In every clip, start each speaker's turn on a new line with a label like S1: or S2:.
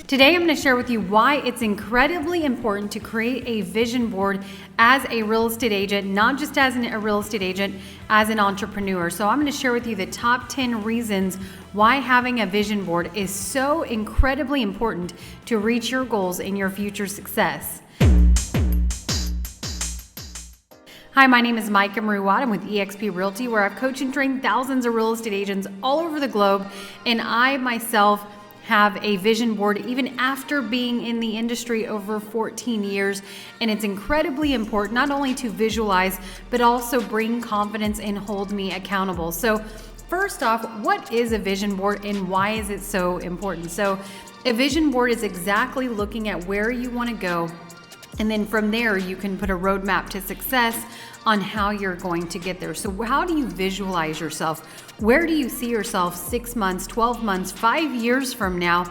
S1: Today I'm going to share with you why it's incredibly important to create a vision board as a real estate agent, not just as a real estate agent, as an entrepreneur. So I'm going to share with you the top 10 reasons why having a vision board is so incredibly important to reach your goals and your future success. Hi, my name is Micah Marie-Watt. I'm with eXp Realty, where I've coached and trained thousands of real estate agents all over the globe, and I myself have a vision board even after being in the industry over 14 years. And it's incredibly important not only to visualize, but also bring confidence and hold me accountable. So first off, what is a vision board and why is it so important? So a vision board is exactly looking at where you want to go. And then from there, you can put a roadmap to success on how you're going to get there. So how do you visualize yourself? Where do you see yourself 6 months, 12 months, 5 years from now?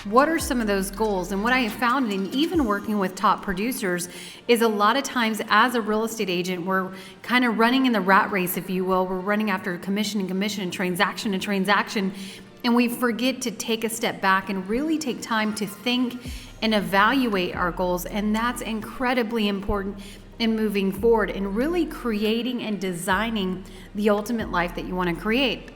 S1: What are some of those goals? And what I have found in even working with top producers is a lot of times as a real estate agent, we're kind of running in the rat race, if you will. We're running after commission and commission and transaction. And we forget to take a step back and really take time to think and evaluate our goals. And that's incredibly important in moving forward and really creating and designing the ultimate life that you want to create.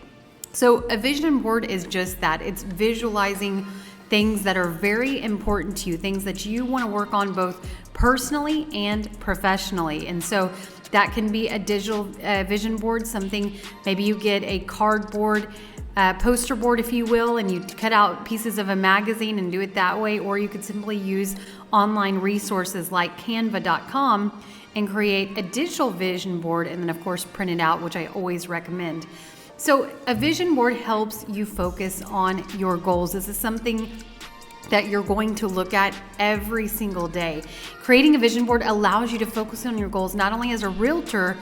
S1: So a vision board is just that. It's visualizing things that are very important to you, things that you want to work on both personally and professionally. And so that can be a digital vision board, something maybe you get a cardboard poster board, if you will, and you cut out pieces of a magazine and do it that way, or you could simply use online resources like canva.com and create a digital vision board and then of course print it out, which I always recommend. So a vision board helps you focus on your goals. This is something that you're going to look at every single day. Creating a vision board allows you to focus on your goals not only as a realtor,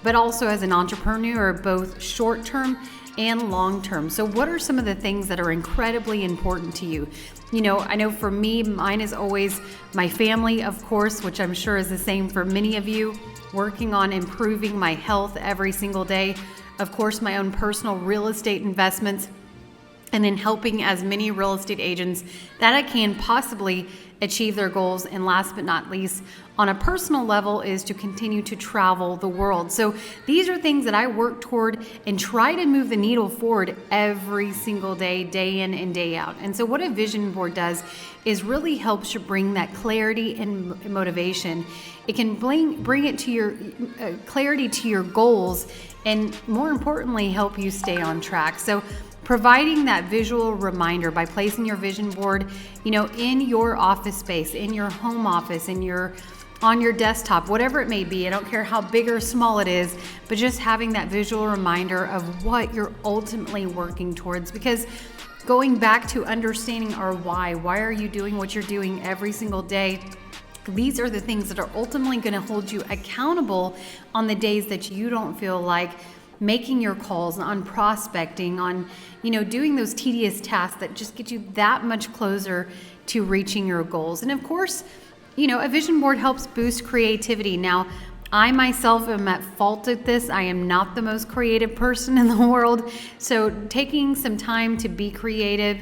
S1: but also as an entrepreneur, both short-term and long-term. So what are some of the things that are incredibly important to you? You know, I know for me, mine is always my family, of course, which I'm sure is the same for many of you, working on improving my health every single day. Of course, my own personal real estate investments, and then helping as many real estate agents that I can possibly achieve their goals. And last but not least, on a personal level, is to continue to travel the world. So these are things that I work toward and try to move the needle forward every single day, day in and day out. And so what a vision board does is really helps you bring that clarity and motivation. It can bring it to your clarity to your goals, and more importantly, help you stay on track. So providing that visual reminder by placing your vision board, in your office space, in your home office, on your desktop, whatever it may be. I don't care how big or small it is, but just having that visual reminder of what you're ultimately working towards. Because going back to understanding our why are you doing what you're doing every single day? These are the things that are ultimately going to hold you accountable on the days that you don't feel like making your calls, on prospecting, on doing those tedious tasks that just get you that much closer to reaching your goals. And of course, a vision board helps boost creativity. Now, I myself am at fault at this. I am not the most creative person in the world. So taking some time to be creative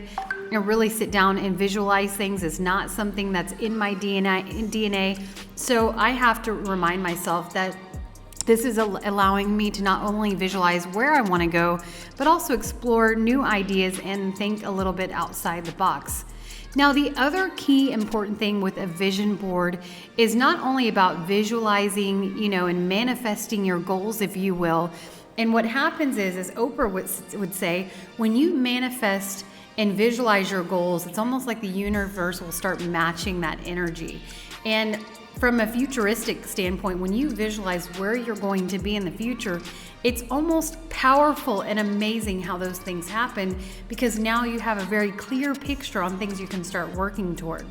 S1: and really sit down and visualize things is not something that's in my DNA. So I have to remind myself that this is allowing me to not only visualize where I want to go, but also explore new ideas and think a little bit outside the box. Now, the other key important thing with a vision board is not only about visualizing, and manifesting your goals, if you will. And what happens is, as Oprah would say, when you manifest and visualize your goals, it's almost like the universe will start matching that energy. And from a futuristic standpoint, when you visualize where you're going to be in the future, it's almost powerful and amazing how those things happen, because now you have a very clear picture on things you can start working toward.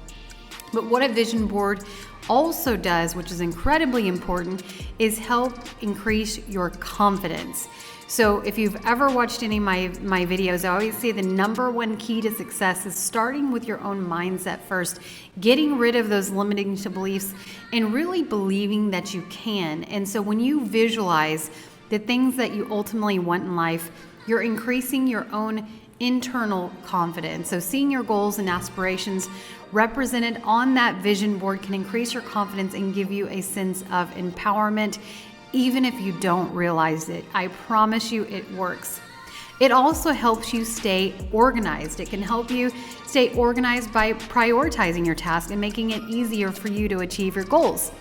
S1: But what a vision board also does, which is incredibly important, is help increase your confidence. So if you've ever watched any of my videos, I always say the number one key to success is starting with your own mindset first, getting rid of those limiting beliefs and really believing that you can. And so when you visualize the things that you ultimately want in life, you're increasing your own internal confidence. So seeing your goals and aspirations represented on that vision board can increase your confidence and give you a sense of empowerment, even if you don't realize it. I promise you it works. It also helps you stay organized. It can help you stay organized by prioritizing your task and making it easier for you to achieve your goals.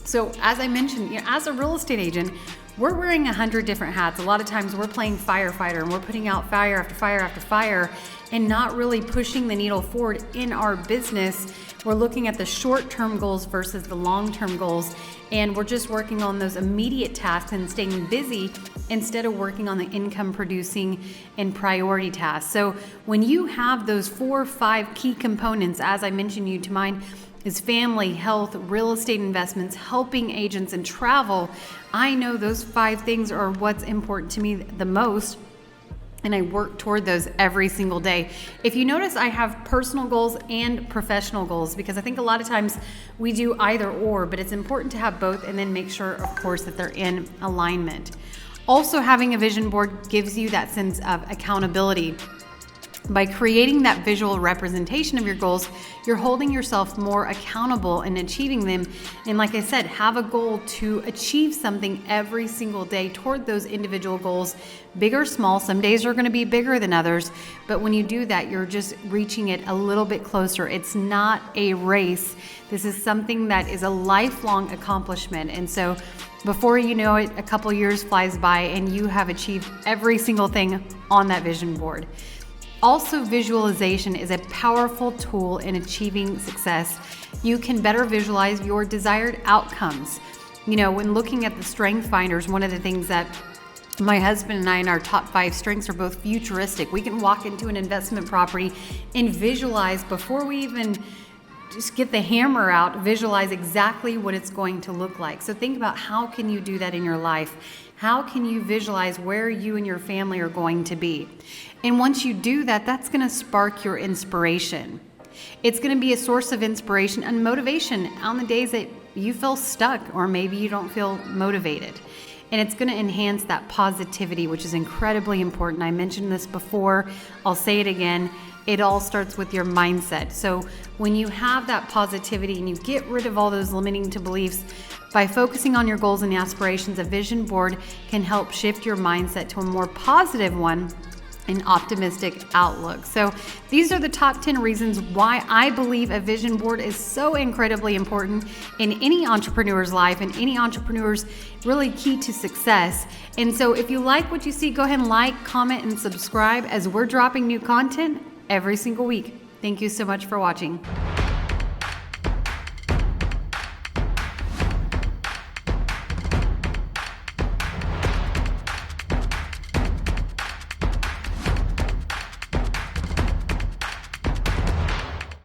S1: So as I mentioned, as a real estate agent, we're wearing 100 different hats. A lot of times we're playing firefighter and we're putting out fire after fire after fire and not really pushing the needle forward in our business. We're looking at the short-term goals versus the long-term goals, and we're just working on those immediate tasks and staying busy instead of working on the income-producing and priority tasks. So when you have those 4 or 5 key components, as I mentioned you to mind, is family, health, real estate investments, helping agents, and travel. I know those 5 things are what's important to me the most, and I work toward those every single day. If you notice, I have personal goals and professional goals because I think a lot of times we do either or, but it's important to have both and then make sure, of course, that they're in alignment. Also, having a vision board gives you that sense of accountability. By creating that visual representation of your goals, you're holding yourself more accountable in achieving them. And like I said, have a goal to achieve something every single day toward those individual goals, big or small. Some days are going to be bigger than others, but when you do that, you're just reaching it a little bit closer. It's not a race. This is something that is a lifelong accomplishment. And so before you know it, a couple years flies by and you have achieved every single thing on that vision board. Also, visualization is a powerful tool in achieving success. You can better visualize your desired outcomes. When looking at the strength finders, one of the things that my husband and I in our top 5 strengths are both futuristic. We can walk into an investment property and visualize before we even just get the hammer out, visualize exactly what it's going to look like. So think about how can you do that in your life? How can you visualize where you and your family are going to be? And once you do that, that's going to spark your inspiration. It's going to be a source of inspiration and motivation on the days that you feel stuck or maybe you don't feel motivated. And it's going to enhance that positivity, which is incredibly important. I mentioned this before. I'll say it again. It all starts with your mindset. So when you have that positivity and you get rid of all those limiting beliefs, by focusing on your goals and aspirations, a vision board can help shift your mindset to a more positive one, an optimistic outlook. So these are the top 10 reasons why I believe a vision board is so incredibly important in any entrepreneur's life and any entrepreneur's really key to success. And so if you like what you see, go ahead and like, comment, and subscribe as we're dropping new content every single week. Thank you so much for watching.